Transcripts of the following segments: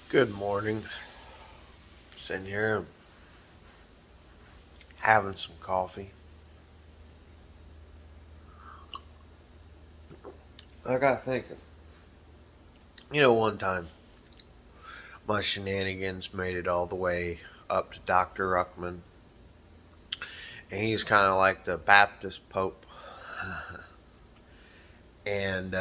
Good morning. Sitting here having some coffee. I got thinking, one time my shenanigans made it all the way up to Dr. Ruckman, and he's kind of like the Baptist Pope. And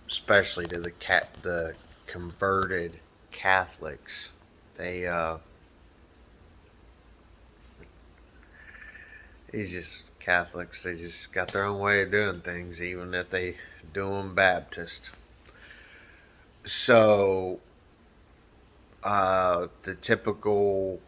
especially to the converted Catholics, they he's just Catholics. They just got their own way of doing things, even if they do them Baptist. So the typical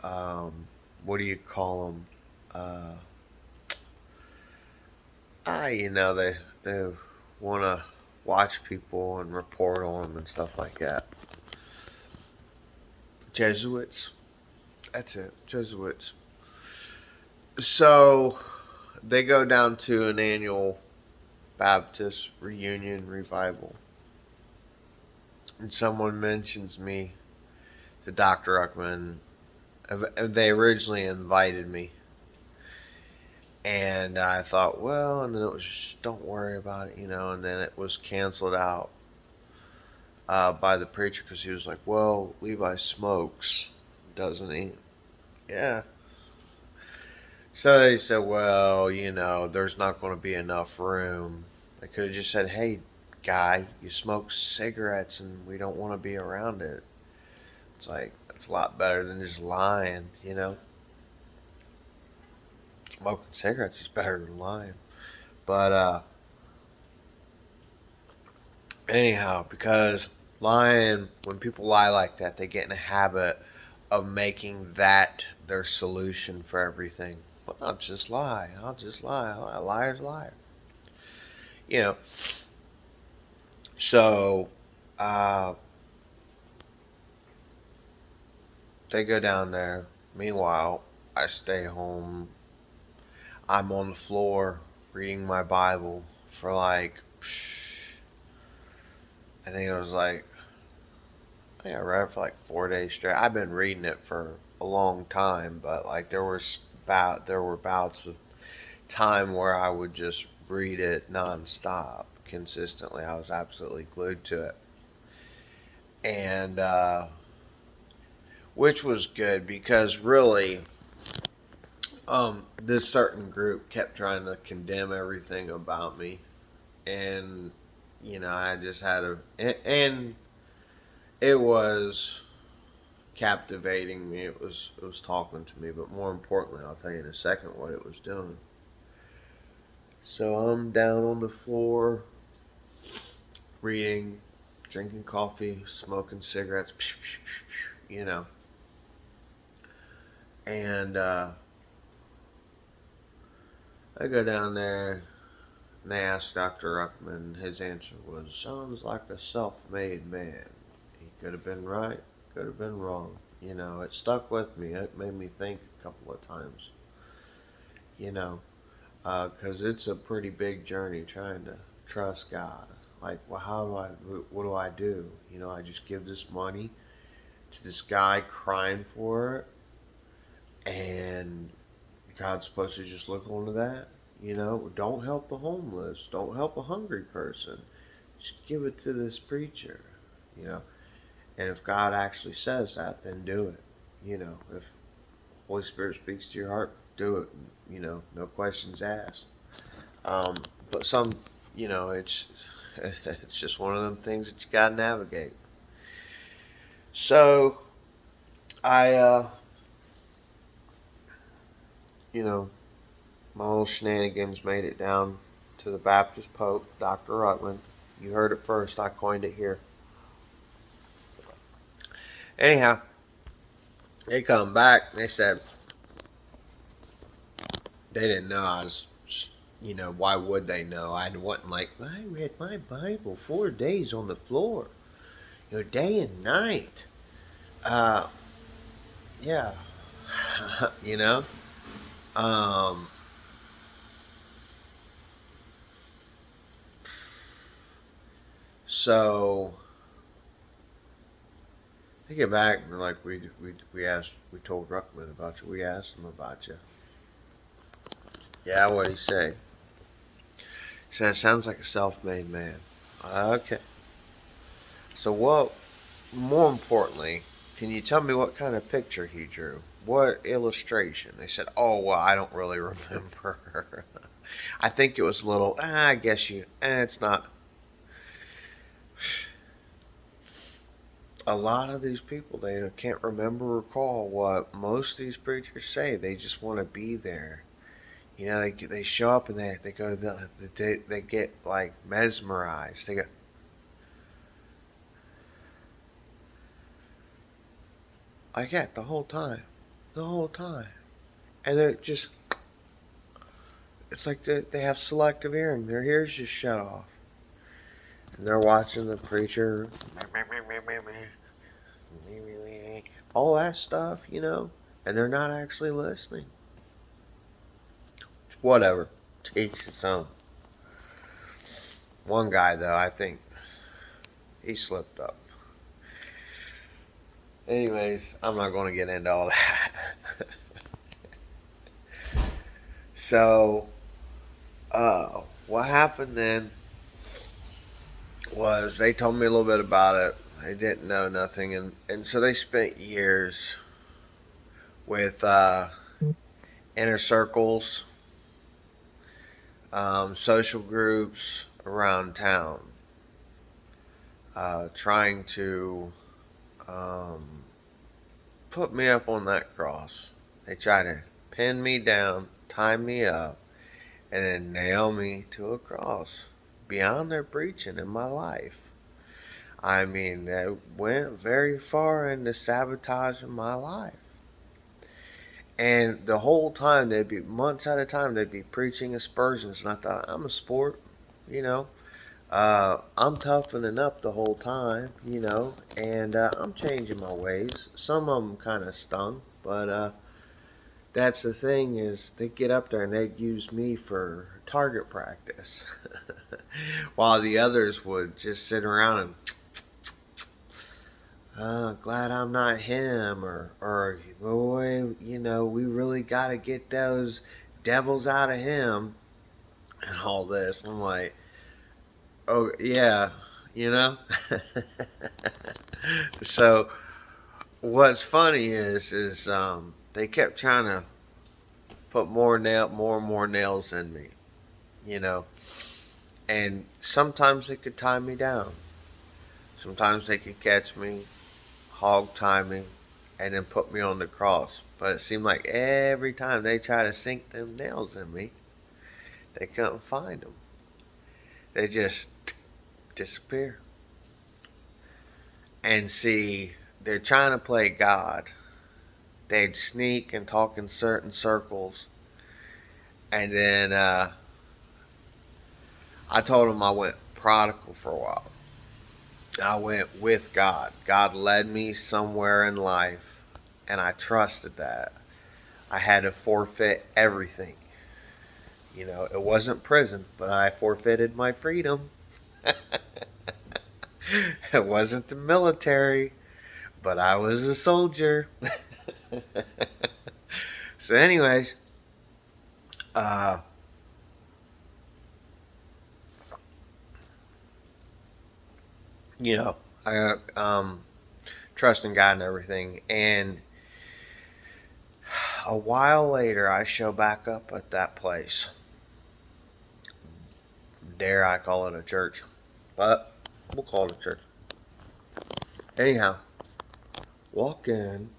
what do you call them? Uh, they want to watch people and report on them and stuff like that. Jesuits. That's it. Jesuits. So they go down to an annual Baptist reunion revival, and someone mentions me to Dr. Ruckman. They originally invited me, and I thought, well, and then it was just, don't worry about it, and then it was canceled out by the preacher because he was like, well, Levi smokes, doesn't he? Yeah. So they said, well, there's not going to be enough room. They could have just said, hey, guy, you smoke cigarettes and we don't want to be around it. It's like, that's a lot better than just lying. Smoking cigarettes is better than lying. But anyhow, because lying, when people lie like that, they get in a habit of making that their solution for everything. Well, I'll just lie. I'll just lie. A liar's a liar. You know. So uh, they go down there. Meanwhile, I stay home. I'm on the floor reading my Bible for I think it was I think I read it for like 4 days straight. I've been reading it for a long time, but like there were bouts of time where I would just read it nonstop, consistently. I was absolutely glued to it, and which was good because really, this certain group kept trying to condemn everything about me, and I just had and it was captivating me. It was talking to me, but more importantly, I'll tell you in a second what it was doing. So I'm down on the floor, reading, drinking coffee, smoking cigarettes, you know, and I go down there and they asked Dr. Ruckman. His answer was, "Sounds like a self-made man." He could have been right, could have been wrong. It stuck with me. It made me think a couple of times. You know, because it's a pretty big journey trying to trust God. Like, well, what do I do? I just give this money to this guy crying for it, and God's supposed to just look onto that. Don't help the homeless, don't help a hungry person. Just give it to this preacher. You know, and if God actually says that, then do it. If Holy Spirit speaks to your heart, do it. No questions asked. Um, but it's it's just one of them things that you gotta navigate. So I, you know, my little shenanigans made it down to the Baptist Pope, Dr. Rutland. You heard it first. I coined it here. Anyhow, they come back. They said they didn't know I was. Why would they know? I wasn't like I read my Bible 4 days on the floor, day and night. Uh, yeah, you know. Um, so They get back and like we told Ruckman about you. We asked him about you. Yeah, what'd he say? He said, sounds like a self-made man. Okay. So what? More importantly, can you tell me what kind of picture he drew? What illustration? They said, oh well, I don't really remember. I think it was a little. I guess you. It's not. A lot of these people, they can't remember or recall what most of these preachers say. They just want to be there. You know, they show up and they go they get like mesmerized. They go, I get the whole time, and they're just. It's like they have selective hearing. Their ears just shut off, and they're watching the preacher, all that stuff, you know, and they're not actually listening. Whatever, to each his own. One guy though, I think he slipped up. Anyways, I'm not going to get into all that. So, what happened then was they told me a little bit about it. They didn't know nothing, and so they spent years with inner circles, social groups around town, trying to um, put me up on that cross. They try to pin me down, tie me up, and then nail me to a cross beyond their preaching in my life. I mean, they went very far into sabotaging my life. And the whole time, they'd be months at a time, they'd be preaching aspersions. And I thought, I'm a sport, you know. I'm toughening up the whole time, you know, and I'm changing my ways. Some of them kind of stung, but that's the thing is they get up there and they use me for target practice, while the others would just sit around and glad I'm not him, or boy, you know, we really got to get those devils out of him and all this. I'm like, oh yeah, you know. So what's funny is they kept trying to put more and more nails in me, you know, and sometimes they could tie me down, sometimes they could catch me, hog tie me, and then put me on the cross. But it seemed like every time they try to sink them nails in me, they couldn't find them. They just disappear. And see, they're trying to play God. They'd sneak and talk in certain circles. And then I told them I went prodigal for a while. I went with God. God led me somewhere in life, and I trusted that. I had to forfeit everything. You know, it wasn't prison, but I forfeited my freedom. It wasn't the military, but I was a soldier. So, anyways, uh, you know, I trust in God and everything. And a while later, I show back up at that place. Dare I call it a church? But we'll call it a church. Anyhow, walk in,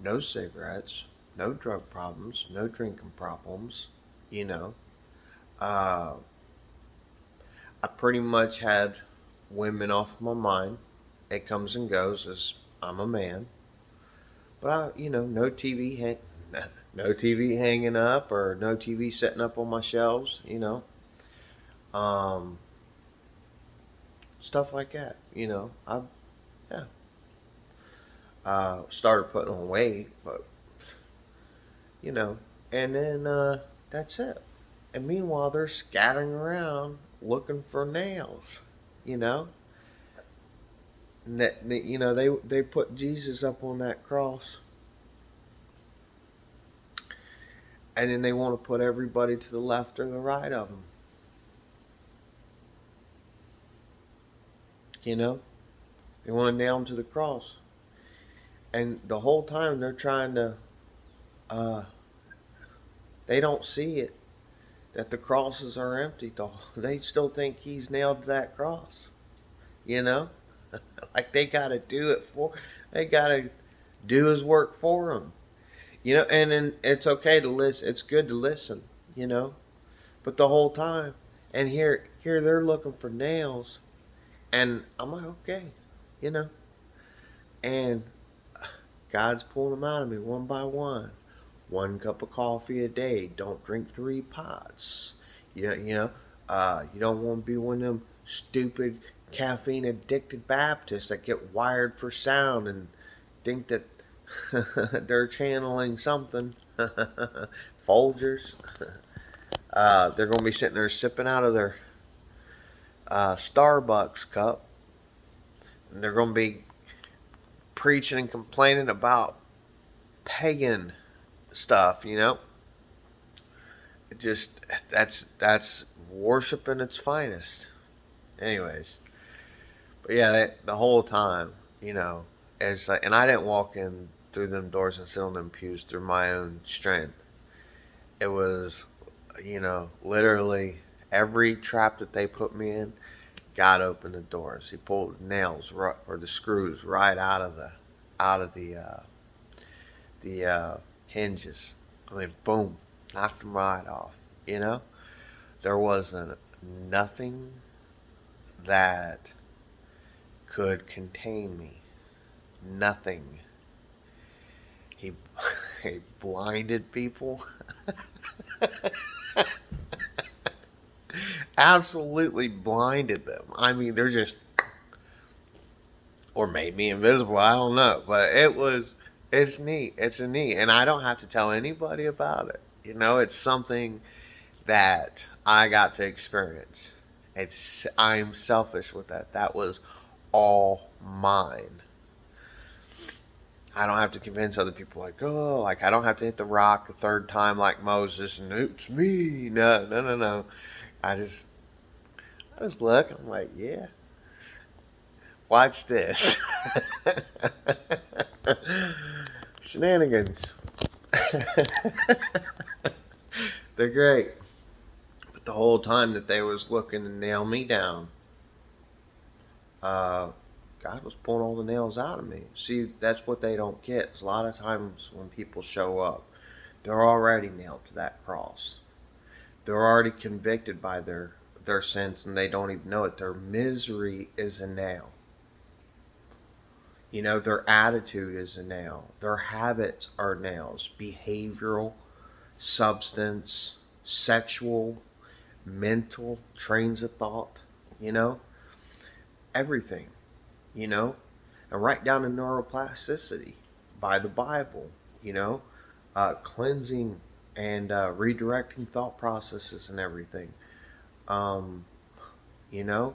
no cigarettes, no drug problems, no drinking problems, you know. Uh, I pretty much had women off my mind. It comes and goes as I'm a man. But you know, no TV hanging up or no TV setting up on my shelves, you know. Um, Stuff like that, you know. I yeah, started putting on weight, but you know, and then that's it. And meanwhile, they're scattering around looking for nails, you know. You know, they put Jesus up on that cross, and then they want to put everybody to the left or the right of him. You know, they want to nail him to the cross, and the whole time they're trying to. Uh, they don't see it that the crosses are empty. Though they still think he's nailed to that cross. You know, like they got to do it for. They got to do his work for him. You know, and then it's okay to listen. It's good to listen. You know, but the whole time, and here they're looking for nails, and I'm like, okay, you know, and God's pulling them out of me one by one. One cup of coffee a day. Don't drink 3 pots. You don't want to be one of them stupid caffeine addicted Baptists that get wired for sound and think that they're channeling something. Folgers. They're going to be sitting there sipping out of their Starbucks cup, and they're going to be preaching and complaining about pagan stuff. You know, it just that's worship in its finest. Anyways, but yeah, the whole time, you know, it's like, and I didn't walk in through them doors and sit on them pews through my own strength. It was, you know, literally every trap that they put me in, God opened the doors. He pulled nails or the screws right out of the hinges. I mean, boom, knocked them right off. You know, there wasn't nothing that could contain me. Nothing. He he blinded people. Absolutely blinded them. I mean, they're just, or made me invisible. I don't know, but it's neat. It's a neat, and I don't have to tell anybody about it. You know, it's something that I got to experience. I'm selfish with that. That was all mine. I don't have to convince other people like, oh, like I don't have to hit the rock a third time like Moses and it's me. No, no, no, no. I just I just look. I'm like, yeah, watch this. Shenanigans. They're great. But the whole time that they was looking to nail me down, uh, God was pulling all the nails out of me. See, that's what they don't get. A lot of times when people show up, they're already nailed to that cross. They're already convicted by their sins and they don't even know it. Their misery is a nail. You know, their attitude is a nail. Their habits are nails. Behavioral, substance, sexual, mental, trains of thought, you know, everything, you know, and right down to neuroplasticity by the Bible, you know, cleansing and redirecting thought processes and everything. Um, you know,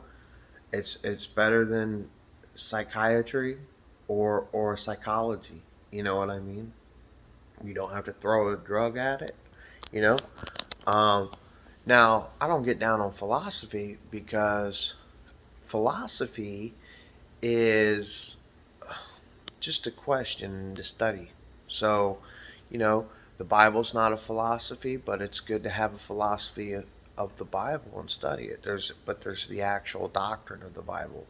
it's better than psychiatry or psychology. You know what I mean? You don't have to throw a drug at it. You know. Um, Now I don't get down on philosophy because philosophy is just a question to study. So, you know, the Bible's not a philosophy, but it's good to have a philosophy of the Bible and study it. There's the actual doctrine of the Bible,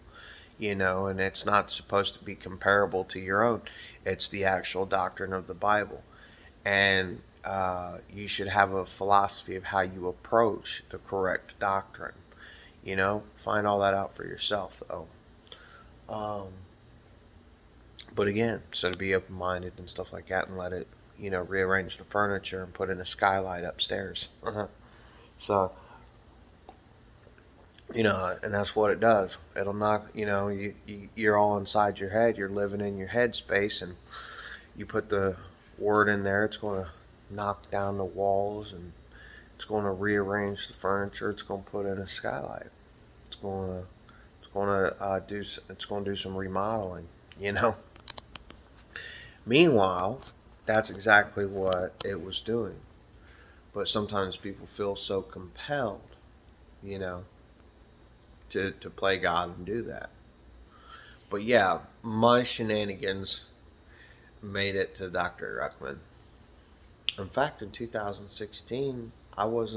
you know, and it's not supposed to be comparable to your own. It's the actual doctrine of the Bible, and you should have a philosophy of how you approach the correct doctrine. You know, find all that out for yourself, though. Um, but again, so to be open minded and stuff like that and let it, you know, rearrange the furniture and put in a skylight upstairs. So, you know, and that's what it does. It'll knock, you know, you're all inside your head, you're living in your head space, and you put the word in there, it's going to knock down the walls and it's going to rearrange the furniture, it's going to put in a skylight. It's going to It's going to do some remodeling, you know. Meanwhile, that's exactly what it was doing. But sometimes people feel so compelled, you know, to play God and do that. But yeah, my shenanigans made it to Dr. Ruckman. In fact, in 2016, I was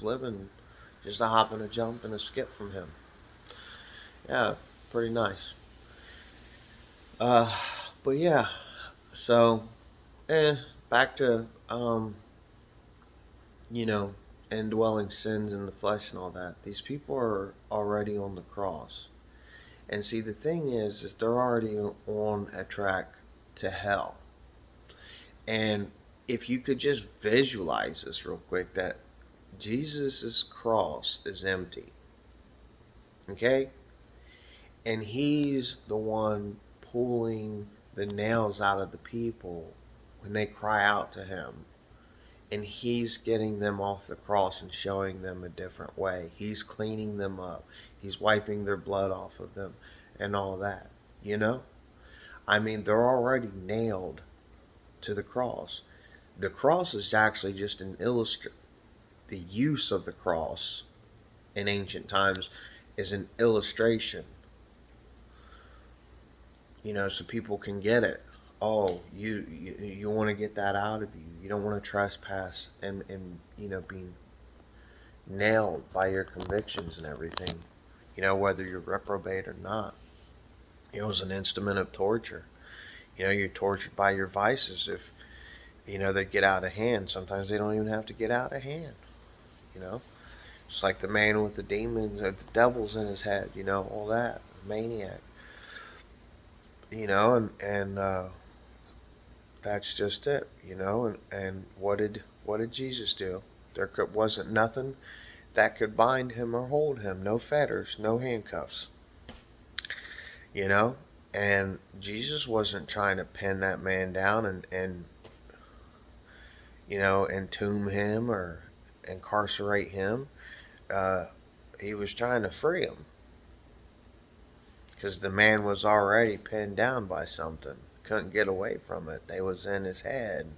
living just a hop and a jump and a skip from him. Yeah, pretty nice. Uh, but yeah, so, eh, back to, you know, indwelling sins in the flesh and all that. These people are already on the cross. And see, the thing is they're already on a track to hell. And if you could just visualize this real quick, that Jesus' cross is empty. Okay? And he's the one pulling the nails out of the people when they cry out to him. And he's getting them off the cross and showing them a different way. He's cleaning them up. He's wiping their blood off of them and all that. You know? I mean, they're already nailed to the cross. The cross is actually just an illustration. The use of the cross in ancient times is an illustration, you know, so people can get it. Oh, you want to get that out of you. You don't want to trespass and you know, being nailed by your convictions and everything. You know, whether you're reprobate or not. It was an instrument of torture. You know, you're tortured by your vices if, you know, they get out of hand. Sometimes they don't even have to get out of hand, you know. Just like the man with the demons, the devils in his head, you know, all that, maniac, you know, and that's just it, you know. And what did Jesus do? Wasn't nothing that could bind him or hold him. No fetters, no handcuffs, you know. And Jesus wasn't trying to pin that man down and you know, entomb him or incarcerate him. Uh, he was trying to free him because the man was already pinned down by something. Couldn't get away from it. They was in his head,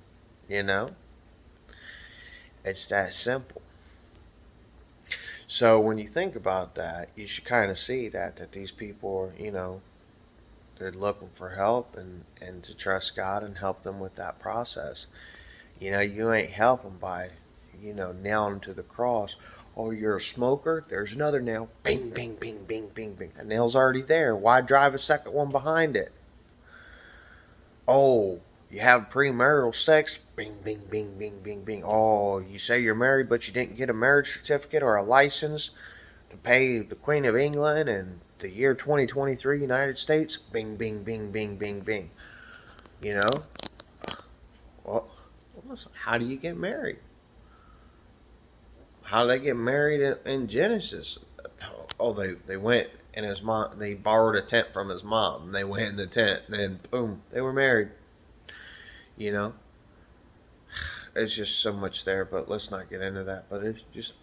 you know. It's that simple. So when you think about that, you should kind of see that these people are, you know, they're looking for help and to trust God and help them with that process. You know, you ain't helping by, you know, nailing them to the cross. Oh, you're a smoker? There's another nail. Bing, bing, bing, bing, bing, bing. That nail's already there. Why drive a second one behind it? Oh, you have premarital sex? Bing, bing, bing, bing, bing, bing. Oh, you say you're married, but you didn't get a marriage certificate or a license to pay the Queen of England in the year 2023 United States? Bing, bing, bing, bing, bing, bing. You know? Well, how do you get married? How do they get married in Genesis? Oh, they went and his mom. They borrowed a tent from his mom. And they went in the tent, and then boom, they were married. You know, it's just so much there. But let's not get into that. But it's just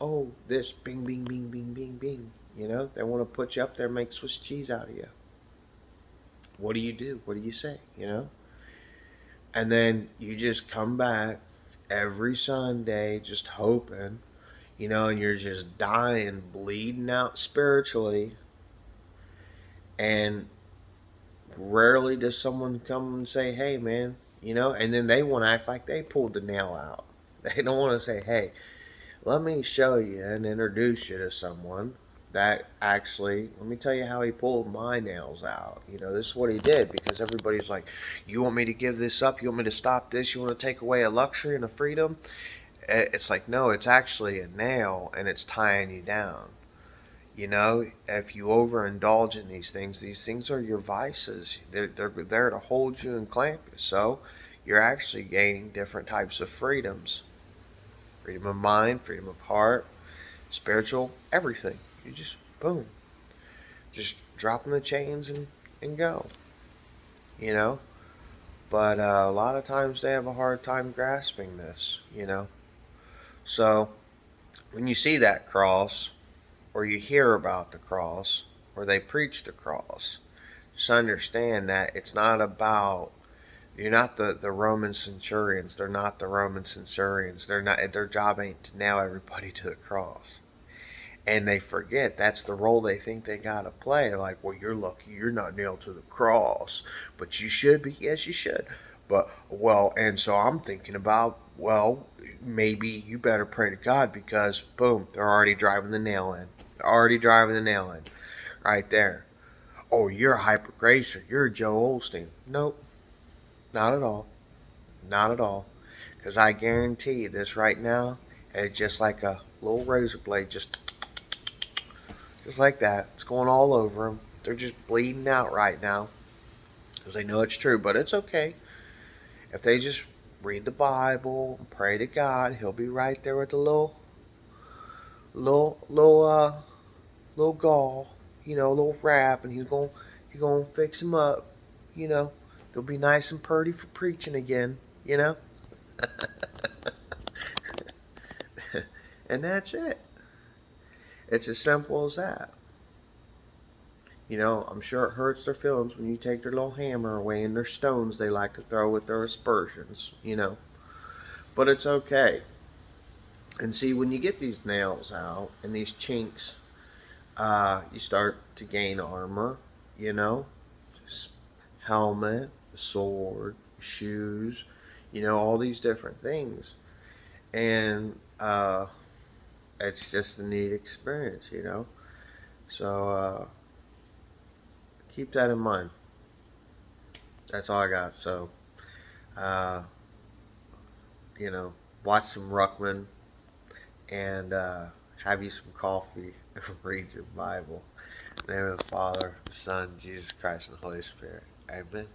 this bing, bing, bing, bing, bing, bing. You know, they want to put you up there, make Swiss cheese out of you. What do you do? What do you say? You know, and then you just come back every Sunday, just hoping, you know, and you're just dying, bleeding out spiritually, and rarely does someone come and say, hey, man, you know, and then they want to act like they pulled the nail out. They don't want to say, hey, let me show you and introduce you to someone that actually, let me tell you how he pulled my nails out. You know, this is what he did, because everybody's like, you want me to give this up? You want me to stop this? You want to take away a luxury and a freedom? It's like, no, it's actually a nail and it's tying you down. You know, if you overindulge in these things are your vices. They're there to hold you and clamp you. So you're actually gaining different types of freedoms: freedom of mind, freedom of heart, spiritual, everything. You just, boom, just dropping the chains and go, you know. But a lot of times they have a hard time grasping this, you know. So when you see that cross, or you hear about the cross, or they preach the cross. Just understand that it's not about, you're not the Roman centurions. They're not the Roman centurions. They're not, their job ain't to nail everybody to the cross. And they forget that's the role they think they gotta play. Like, well, you're lucky you're not nailed to the cross, but you should be. Yes, you should. But well, and so I'm thinking about, well, maybe you better pray to God because boom, they're already driving the nail in. They're already driving the nail in right there. Oh, you're a hyper gracer. You're a Joe Osteen. Nope, not at all. Not at all. Because I guarantee you this right now, it's just like a little razor blade, just like that. It's going all over them. They're just bleeding out right now because they know it's true. But it's okay if they just read the Bible and pray to God. He'll be right there with the little, little, little gall, little wrap, and he's gonna fix him up. You know, they'll be nice and purty for preaching again. You know, and that's it. It's as simple as that. I'm sure it hurts their feelings when you take their little hammer away and their stones they like to throw with their aspersions. But it's okay. And see, when you get these nails out and these chinks, you start to gain armor, you know, helmet, sword, shoes, all these different things. And it's just a neat experience. So keep that in mind. That's all I got. So, uh, you know, watch some Ruckman and have you some coffee and read your Bible. In the name of the Father, the Son, Jesus Christ, and the Holy Spirit. Amen.